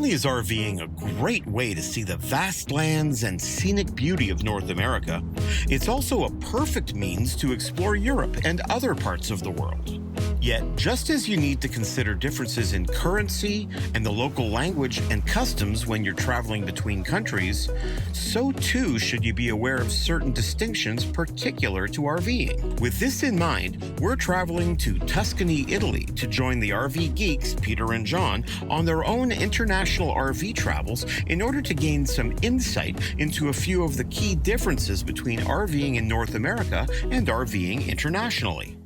only is RVing a great way to see the vast lands and scenic beauty of North America, it's also a perfect means to explore Europe and other parts of the world. Yet, just as you need to consider differences in currency and the local language and customs when you're traveling between countries, so too should you be aware of certain distinctions particular to RVing. With this in mind, we're traveling to Tuscany, Italy to join the RV geeks, Peter and John, on their own international RV travels in order to gain some insight into a few of the key differences between RVing in North America and RVing internationally.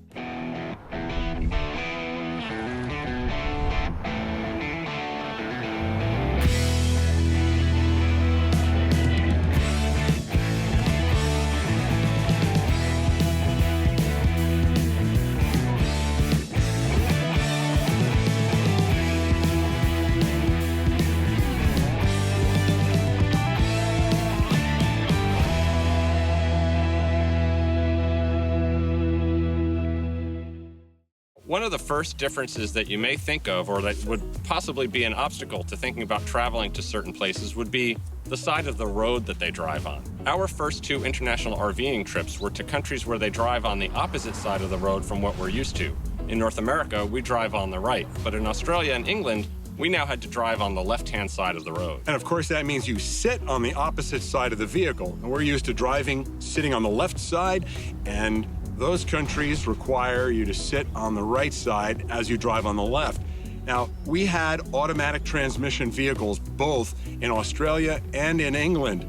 One of the first differences that you may think of, or that would possibly be an obstacle to thinking about traveling to certain places, would be the side of the road that they drive on. Our first two international RVing trips were to countries where they drive on the opposite side of the road from what we're used to. In North America, we drive on the right, but in Australia and England, we now had to drive on the left-hand side of the road. And of course, that means you sit on the opposite side of the vehicle. And we're used to driving, sitting on the left side, and those countries require you to sit on the right side as you drive on the left. Now, we had automatic transmission vehicles both in Australia and in England,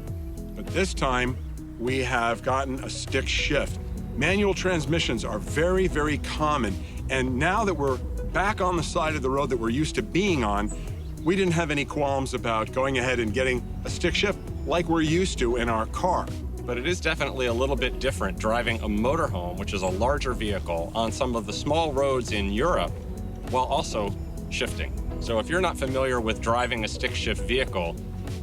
but this time we have gotten a stick shift. Manual transmissions are very, very common, and now that we're back on the side of the road that we're used to being on, we didn't have any qualms about going ahead and getting a stick shift like we're used to in our car. But it is definitely a little bit different driving a motorhome, which is a larger vehicle, on some of the small roads in Europe, while also shifting. So if you're not familiar with driving a stick shift vehicle,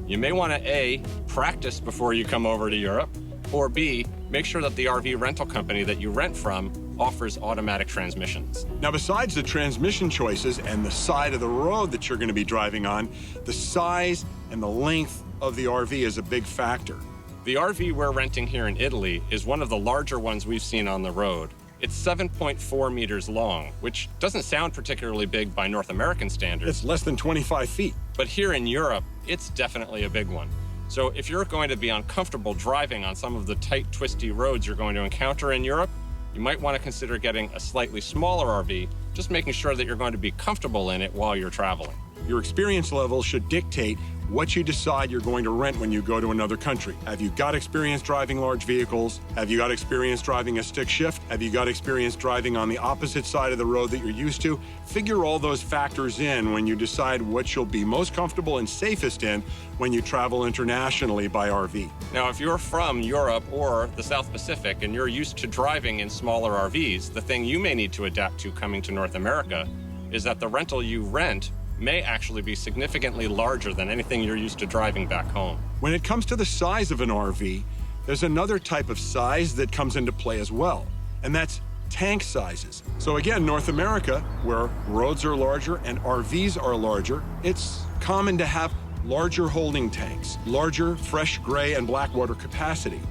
you may want to A, practice before you come over to Europe, or B, make sure that the RV rental company that you rent from offers automatic transmissions. Now, besides the transmission choices and the side of the road that you're going to be driving on, the size and the length of the RV is a big factor. The RV we're renting here in Italy is one of the larger ones we've seen on the road. It's 7.4 meters long, which doesn't sound particularly big by North American standards. It's less than 25 feet. But here in Europe, it's definitely a big one. So if you're going to be uncomfortable driving on some of the tight, twisty roads you're going to encounter in Europe, you might want to consider getting a slightly smaller RV, just making sure that you're going to be comfortable in it while you're traveling. Your experience level should dictate what you decide you're going to rent when you go to another country. Have you got experience driving large vehicles? Have you got experience driving a stick shift? Have you got experience driving on the opposite side of the road that you're used to? Figure all those factors in when you decide what you'll be most comfortable and safest in when you travel internationally by RV. Now, if you're from Europe or the South Pacific and you're used to driving in smaller RVs, the thing you may need to adapt to coming to North America is that the rental you rent may actually be significantly larger than anything you're used to driving back home. When it comes to the size of an RV, there's another type of size that comes into play as well, and that's tank sizes. So again, North America, where roads are larger and RVs are larger, it's common to have larger holding tanks, larger fresh gray and black water capacity.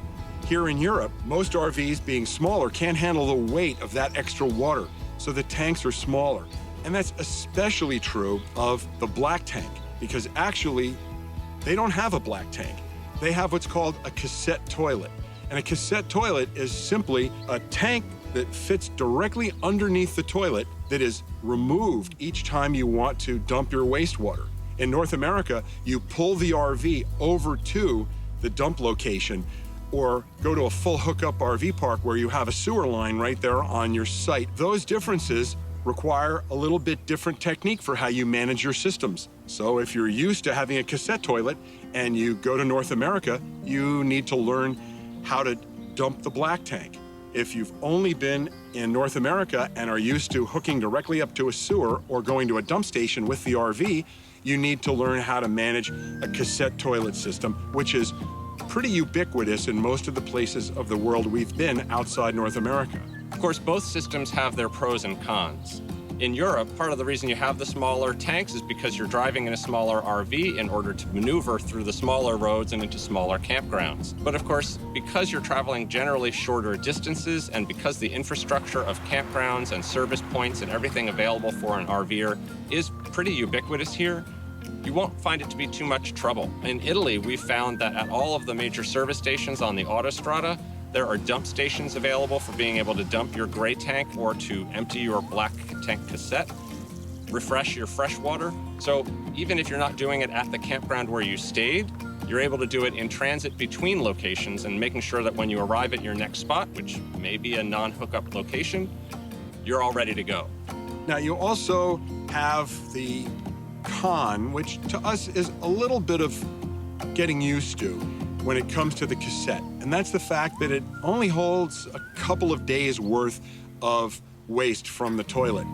Here in Europe, most RVs being smaller can't handle the weight of that extra water, so the tanks are smaller. And that's especially true of the black tank, because actually, they don't have a black tank. They have what's called a cassette toilet. And a cassette toilet is simply a tank that fits directly underneath the toilet that is removed each time you want to dump your wastewater. In North America, you pull the RV over to the dump location or go to a full hookup RV park where you have a sewer line right there on your site. Those differences require a little bit different technique for how you manage your systems. So if you're used to having a cassette toilet and you go to North America, you need to learn how to dump the black tank. If you've only been in North America and are used to hooking directly up to a sewer or going to a dump station with the RV, you need to learn how to manage a cassette toilet system, which is pretty ubiquitous in most of the places of the world we've been outside North America. Of course, both systems have their pros and cons. In Europe, part of the reason you have the smaller tanks is because you're driving in a smaller RV in order to maneuver through the smaller roads and into smaller campgrounds. But of course, because you're traveling generally shorter distances and because the infrastructure of campgrounds and service points and everything available for an RVer is pretty ubiquitous here, you won't find it to be too much trouble. In Italy, we found that at all of the major service stations on the autostrada, there are dump stations available for being able to dump your gray tank or to empty your black tank cassette, refresh your fresh water. So even if you're not doing it at the campground where you stayed, you're able to do it in transit between locations and making sure that when you arrive at your next spot, which may be a non-hookup location, you're all ready to go. Now, you also have the con, which to us is a little bit of getting used to when it comes to the cassette. And that's the fact that it only holds a couple of days worth of waste from the toilet.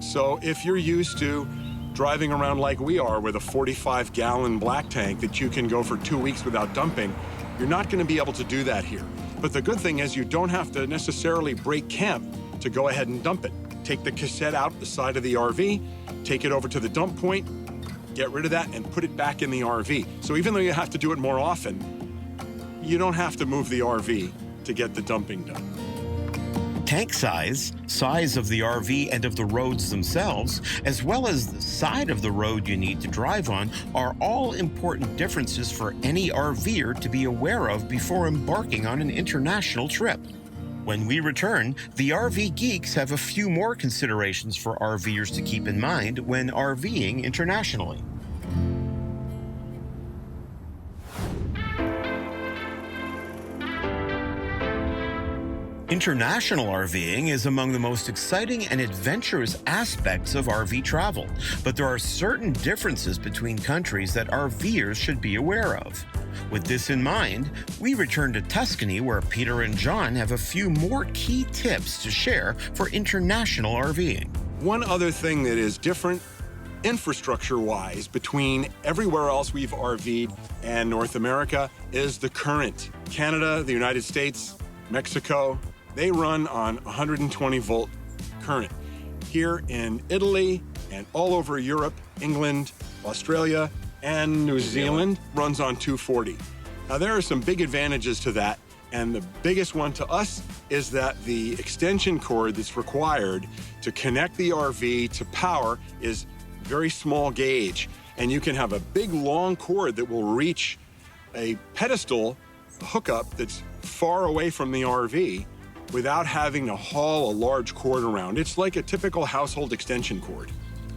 So if you're used to driving around like we are with a 45-gallon black tank that you can go for 2 weeks without dumping, you're not going to be able to do that here. But the good thing is you don't have to necessarily break camp to go ahead and dump it. Take the cassette out the side of the RV, take it over to the dump point, get rid of that, and put it back in the RV. So even though you have to do it more often, you don't have to move the RV to get the dumping done. Tank size, size of the RV and of the roads themselves, as well as the side of the road you need to drive on, are all important differences for any RVer to be aware of before embarking on an international trip. When we return, the RV geeks have a few more considerations for RVers to keep in mind when RVing internationally. International RVing is among the most exciting and adventurous aspects of RV travel, but there are certain differences between countries that RVers should be aware of. With this in mind, we return to Tuscany, where Peter and John have a few more key tips to share for international RVing. One other thing that is different infrastructure-wise between everywhere else we've RV'd and North America is the current. Canada, the United States, Mexico, they run on 120-volt current. Here in Italy and all over Europe, England, Australia, and New Zealand runs on 240. Now, there are some big advantages to that, and the biggest one to us is that the extension cord that's required to connect the RV to power is very small gauge, and you can have a big, long cord that will reach a pedestal hookup that's far away from the RV without having to haul a large cord around. It's like a typical household extension cord.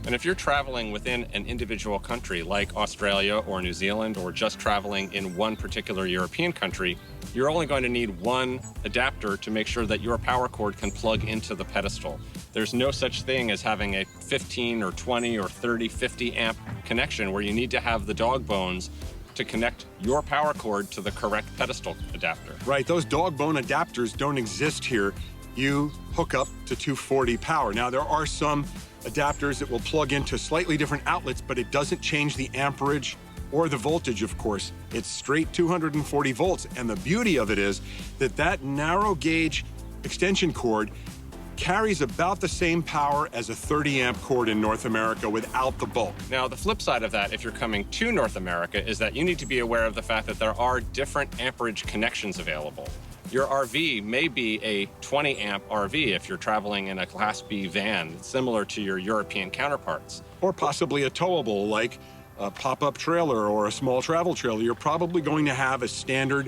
And if you're traveling within an individual country like Australia or New Zealand, or just traveling in one particular European country, you're only going to need one adapter to make sure that your power cord can plug into the pedestal. There's no such thing as having a 15 or 20 or 30, 50 amp connection where you need to have the dog bones to connect your power cord to the correct pedestal adapter. Right, those dog bone adapters don't exist here. You hook up to 240 power. Now, there are some adapters that will plug into slightly different outlets, but it doesn't change the amperage or the voltage, of course. It's straight 240 volts, and the beauty of it is that that narrow gauge extension cord carries about the same power as a 30 amp cord in North America without the bulk. Now, the flip side of that, if you're coming to North America, is that you need to be aware of the fact that there are different amperage connections available. Your RV may be a 20 amp RV if you're traveling in a Class B van, similar to your European counterparts. Or possibly a towable like a pop-up trailer or a small travel trailer. You're probably going to have a standard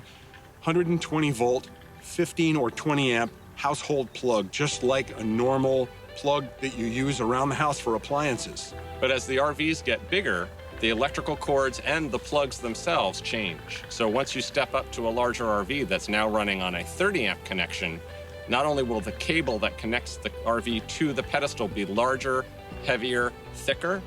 120 volt, 15 or 20 amp household plug, just like a normal plug that you use around the house for appliances. But as the RVs get bigger, the electrical cords and the plugs themselves change. So once you step up to a larger RV that's now running on a 30 amp connection, not only will the cable that connects the RV to the pedestal be larger, heavier, thicker,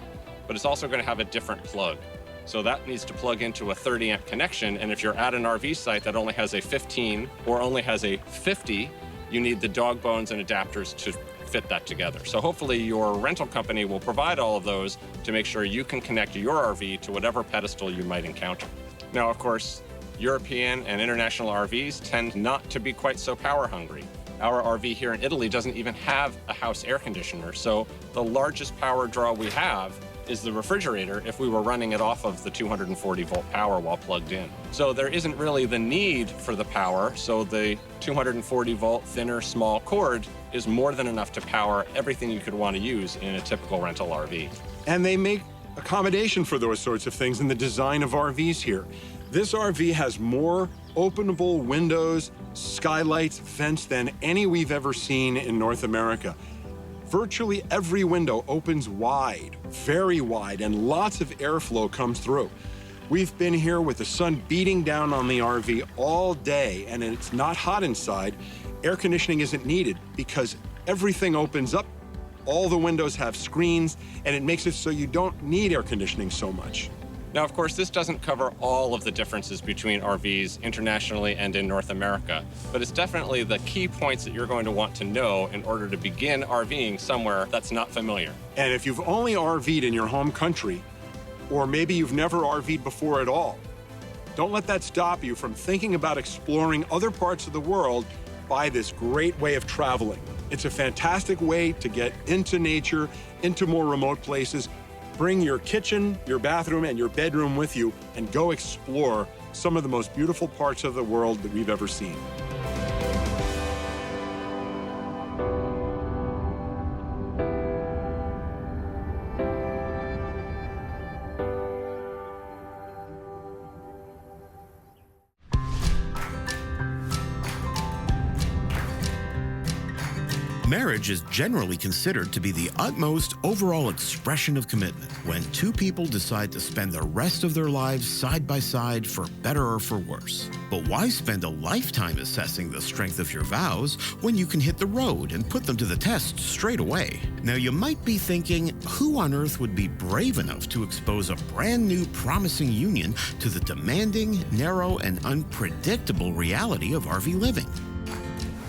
but it's also going to have a different plug. So that needs to plug into a 30 amp connection, and if you're at an RV site that only has a 15 or only has a 50, you need the dog bones and adapters to fit that together. So hopefully your rental company will provide all of those to make sure you can connect your RV to whatever pedestal you might encounter. Now, of course, European and international RVs tend not to be quite so power hungry. Our RV here in Italy doesn't even have a house air conditioner, so the largest power draw we have is the refrigerator if we were running it off of the 240-volt power while plugged in. So there isn't really the need for the power, so the 240-volt thinner small cord is more than enough to power everything you could want to use in a typical rental RV. And they make accommodation for those sorts of things in the design of RVs here. This RV has more openable windows, skylights, vents than any we've ever seen in North America. Virtually every window opens wide, very wide, and lots of airflow comes through. We've been here with the sun beating down on the RV all day, and it's not hot inside. Air conditioning isn't needed because everything opens up. All the windows have screens, and it makes it so you don't need air conditioning so much. Now, of course, this doesn't cover all of the differences between RVs internationally and in North America, but it's definitely the key points that you're going to want to know in order to begin RVing somewhere that's not familiar. And if you've only RV'd in your home country, or maybe you've never RV'd before at all, don't let that stop you from thinking about exploring other parts of the world by this great way of traveling. It's a fantastic way to get into nature, into more remote places. Bring your kitchen, your bathroom, and your bedroom with you and go explore some of the most beautiful parts of the world that we've ever seen. Marriage is generally considered to be the utmost overall expression of commitment when two people decide to spend the rest of their lives side by side for better or for worse. But why spend a lifetime assessing the strength of your vows when you can hit the road and put them to the test straight away? Now, you might be thinking, who on earth would be brave enough to expose a brand new promising union to the demanding, narrow, and unpredictable reality of RV living?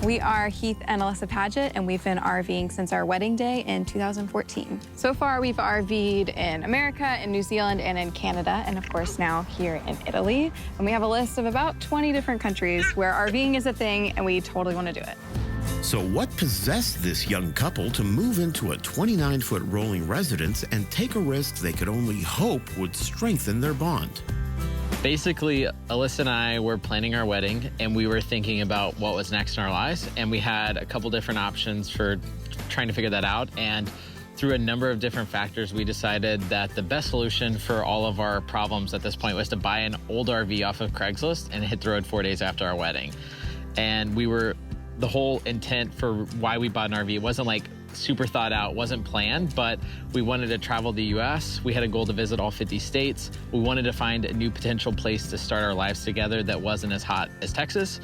We are Heath and Alyssa Padgett, and we've been RVing since our wedding day in 2014. So far, we've RV'd in America, in New Zealand, and in Canada, and of course now here in Italy. And we have a list of about 20 different countries where RVing is a thing, and we totally want to do it. So what possessed this young couple to move into a 29-foot rolling residence and take a risk they could only hope would strengthen their bond? Basically, Alyssa and I were planning our wedding, and we were thinking about what was next in our lives, and we had a couple different options for trying to figure that out. And through a number of different factors, we decided that the best solution for all of our problems at this point was to buy an old RV off of Craigslist and hit the road 4 days after our wedding. And the whole intent for why we bought an RV, it wasn't like super thought out, wasn't planned, but we wanted to travel the US. We had a goal to visit all 50 states. We wanted to find a new potential place to start our lives together that wasn't as hot as Texas.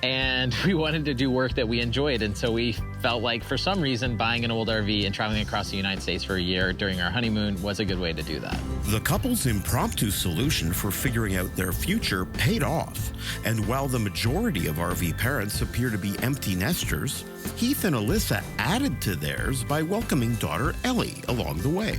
And we wanted to do work that we enjoyed. And so we felt like for some reason buying an old RV and traveling across the United States for a year during our honeymoon was a good way to do that. The couple's impromptu solution for figuring out their future paid off. And while the majority of RV parents appear to be empty nesters, Heath and Alyssa added to theirs by welcoming daughter Ellie along the way.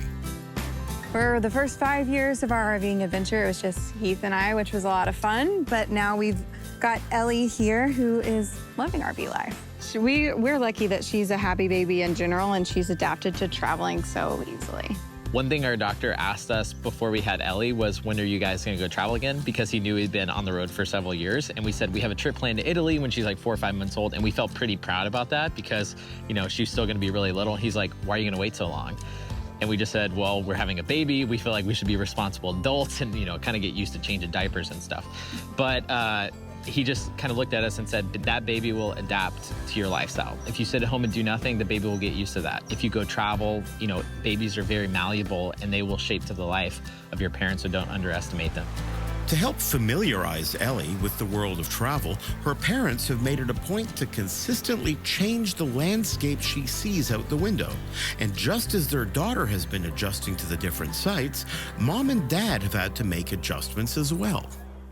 For the first 5 years of our RVing adventure, it was just Heath and I, which was a lot of fun. But now we've got Ellie here, who is loving RV life. We're lucky that she's a happy baby in general, and she's adapted to traveling so easily. One thing our doctor asked us before we had Ellie was, when are you guys gonna go travel again? Because he knew we'd been on the road for several years. And we said, we have a trip planned to Italy when she's like 4 or 5 months old. And we felt pretty proud about that because, you know, she's still gonna be really little. He's like, why are you gonna wait so long? And we just said, well, we're having a baby. We feel like we should be responsible adults and, you know, kind of get used to changing diapers and stuff. But he just kind of looked at us and said, that baby will adapt to your lifestyle. If you sit at home and do nothing, the baby will get used to that. If you go travel, you know, babies are very malleable and they will shape to the life of your parents, so don't underestimate them. To help familiarize Ellie with the world of travel, her parents have made it a point to consistently change the landscape she sees out the window. And just as their daughter has been adjusting to the different sights, mom and dad have had to make adjustments as well.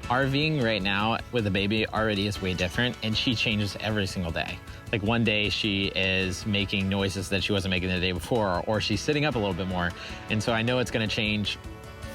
RVing right now with a baby already is way different, and she changes every single day. Like one day she is making noises that she wasn't making the day before, or she's sitting up a little bit more. And so I know it's gonna change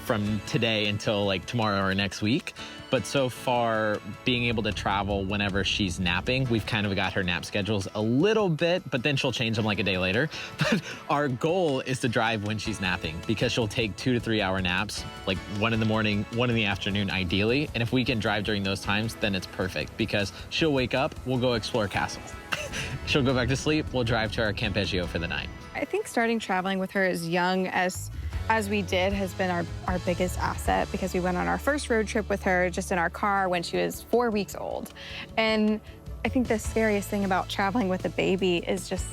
from today until like tomorrow or next week. But so far, being able to travel whenever she's napping, we've kind of got her nap schedules a little bit, but then she'll change them like a day later. But our goal is to drive when she's napping, because she'll take 2 to 3 hour naps, like 1 in the morning, 1 in the afternoon, ideally. And if we can drive during those times, then it's perfect, because she'll wake up, we'll go explore castles. She'll go back to sleep, we'll drive to our Campeggio for the night. I think starting traveling with her as young as we did has been our biggest asset, because we went on our first road trip with her just in our car when she was 4 weeks old. And I think the scariest thing about traveling with a baby is just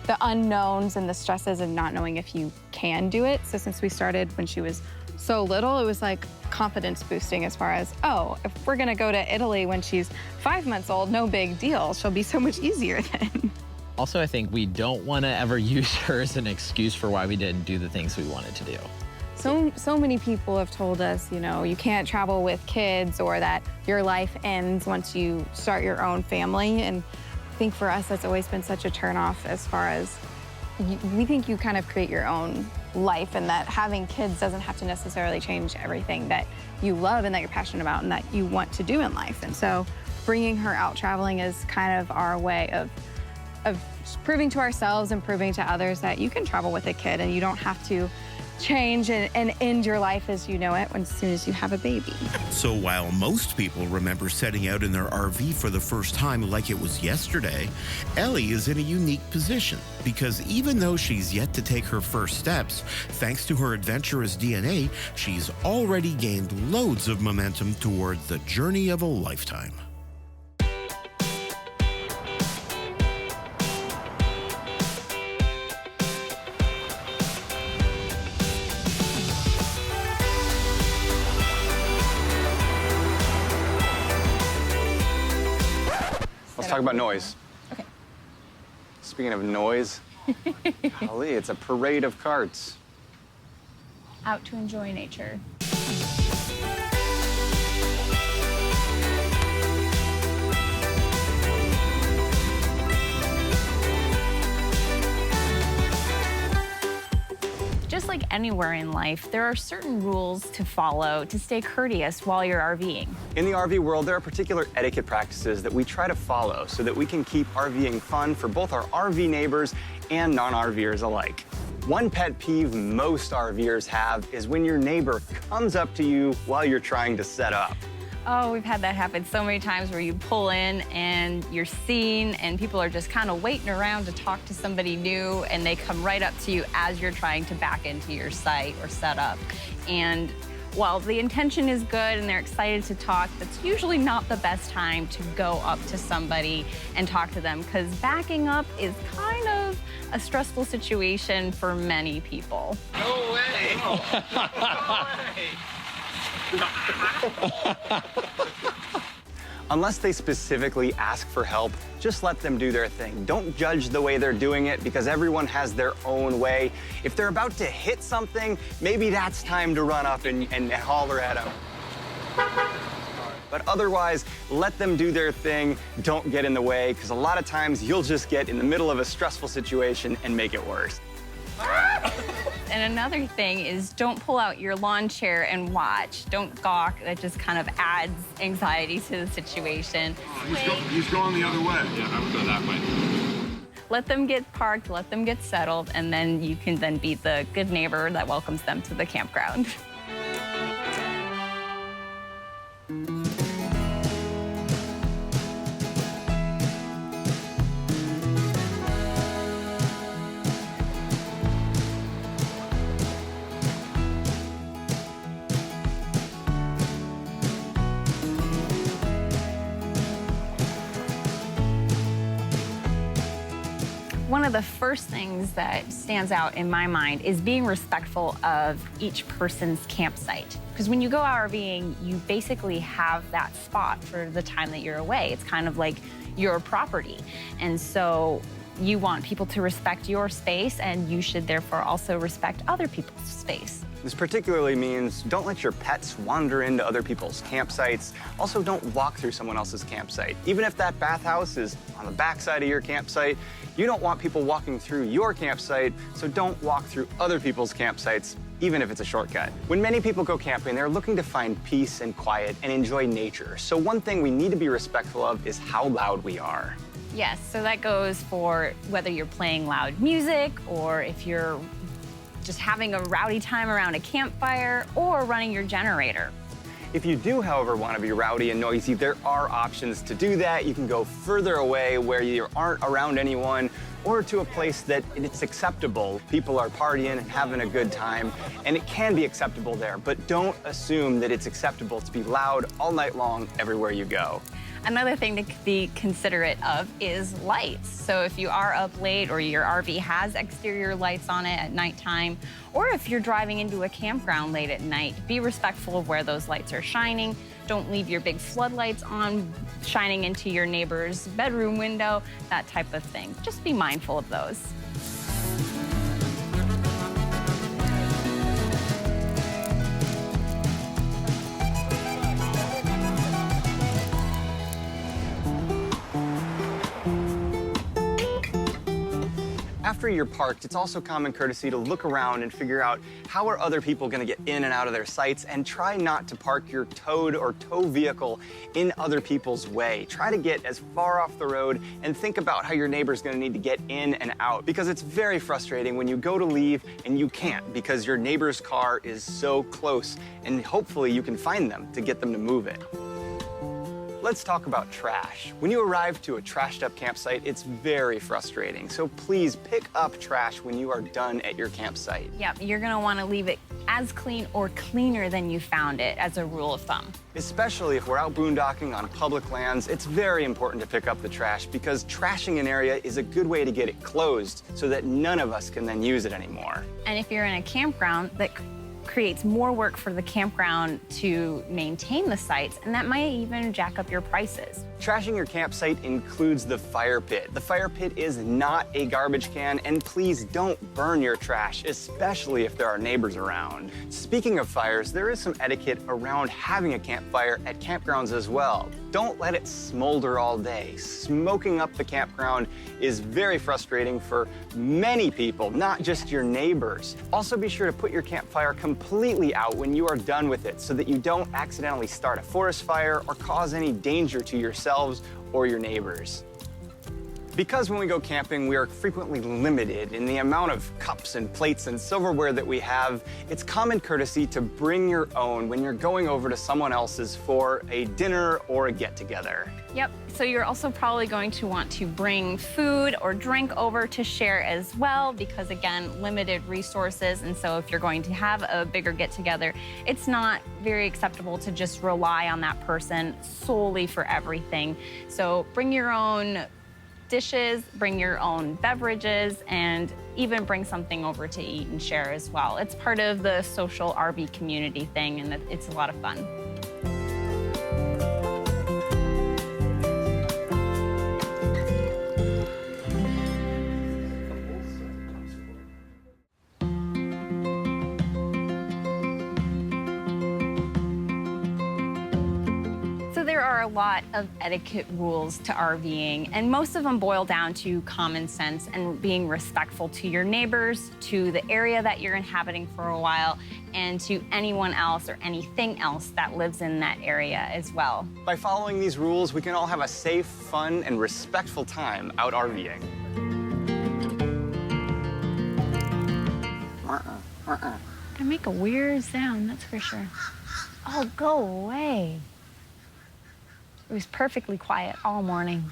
the unknowns and the stresses and not knowing if you can do it. So since we started when she was so little, it was like confidence boosting as far as, oh, if we're gonna go to Italy when she's 5 months old, no big deal. She'll be so much easier then. Also, I think we don't want to ever use her as an excuse for why we didn't do the things we wanted to do. So many people have told us, you know, you can't travel with kids, or that your life ends once you start your own family. And I think for us, that's always been such a turnoff, as far as we think you kind of create your own life, and that having kids doesn't have to necessarily change everything that you love and that you're passionate about and that you want to do in life. And so bringing her out traveling is kind of our way of proving to ourselves and proving to others that you can travel with a kid and you don't have to change and end your life as you know it as soon as you have a baby. So while most people remember setting out in their RV for the first time like it was yesterday, Ellie is in a unique position, because even though she's yet to take her first steps, thanks to her adventurous DNA, she's already gained loads of momentum toward the journey of a lifetime. Let's talk about noise. Okay. Speaking of noise, golly, it's a parade of carts. Out to enjoy nature. Just like anywhere in life, there are certain rules to follow to stay courteous while you're RVing. In the RV world, there are particular etiquette practices that we try to follow so that we can keep RVing fun for both our RV neighbors and non-RVers alike. One pet peeve most RVers have is when your neighbor comes up to you while you're trying to set up. Oh, we've had that happen so many times, where you pull in and you're seen and people are just kind of waiting around to talk to somebody new, and they come right up to you as you're trying to back into your site or set up. And while the intention is good and they're excited to talk, that's usually not the best time to go up to somebody and talk to them, because backing up is kind of a stressful situation for many people. No way! No way! Unless they specifically ask for help, just let them do their thing. Don't judge the way they're doing it, because everyone has their own way. If they're about to hit something, maybe that's time to run up and holler at them. But otherwise, let them do their thing. Don't get in the way, because a lot of times you'll just get in the middle of a stressful situation and make it worse. And another thing is, don't pull out your lawn chair and watch. Don't gawk. That just kind of adds anxiety to the situation. He's going the other way. Yeah, I would go that way. Let them get parked, let them get settled, and then you can then be the good neighbor that welcomes them to the campground. One of the first things that stands out in my mind is being respectful of each person's campsite. Because when you go RVing, you basically have that spot for the time that you're away. It's kind of like your property. And so you want people to respect your space, and you should therefore also respect other people's space. This particularly means don't let your pets wander into other people's campsites. Also, don't walk through someone else's campsite. Even if that bathhouse is on the backside of your campsite, you don't want people walking through your campsite, so don't walk through other people's campsites even if it's a shortcut. When many people go camping, they're looking to find peace and quiet and enjoy nature. So one thing we need to be respectful of is how loud we are. Yes, so that goes for whether you're playing loud music or if you're just having a rowdy time around a campfire or running your generator. If you do, however, want to be rowdy and noisy, there are options to do that. You can go further away where you aren't around anyone, or to a place that it's acceptable. People are partying and having a good time, and it can be acceptable there, but don't assume that it's acceptable to be loud all night long everywhere you go. Another thing to be considerate of is lights. So if you are up late or your RV has exterior lights on it at nighttime, or if you're driving into a campground late at night, be respectful of where those lights are shining. Don't leave your big floodlights on, shining into your neighbor's bedroom window, that type of thing. Just be mindful of those. After you're parked, it's also common courtesy to look around and figure out how are other people going to get in and out of their sites, and try not to park your towed or tow vehicle in other people's way. Try to get as far off the road and think about how your neighbor's going to need to get in and out, because it's very frustrating when you go to leave and you can't because your neighbor's car is so close, and hopefully you can find them to get them to move it. Let's talk about trash. When you arrive to a trashed up campsite, it's very frustrating. So please pick up trash when you are done at your campsite. Yep, you're gonna wanna leave it as clean or cleaner than you found it as a rule of thumb. Especially if we're out boondocking on public lands, it's very important to pick up the trash, because trashing an area is a good way to get it closed so that none of us can then use it anymore. And if you're in a campground, that creates more work for the campground to maintain the sites, and that might even jack up your prices. Trashing your campsite includes the fire pit. The fire pit is not a garbage can, and please don't burn your trash, especially if there are neighbors around. Speaking of fires, there is some etiquette around having a campfire at campgrounds as well. Don't let it smolder all day. Smoking up the campground is very frustrating for many people, not just your neighbors. Also, be sure to put your campfire completely out when you are done with it, so that you don't accidentally start a forest fire or cause any danger to yourselves or your neighbors. Because when we go camping, we are frequently limited in the amount of cups and plates and silverware that we have, it's common courtesy to bring your own when you're going over to someone else's for a dinner or a get-together. Yep, so you're also probably going to want to bring food or drink over to share as well, because again, limited resources, and so if you're going to have a bigger get-together, it's not very acceptable to just rely on that person solely for everything. So bring your own dishes, bring your own beverages, and even bring something over to eat and share as well. It's part of the social RV community thing, and it's a lot of fun. There are a lot of etiquette rules to RVing, and most of them boil down to common sense and being respectful to your neighbors, to the area that you're inhabiting for a while, and to anyone else or anything else that lives in that area as well. By following these rules, we can all have a safe, fun, and respectful time out RVing. They make a weird sound, that's for sure. Oh, go away. It was perfectly quiet all morning.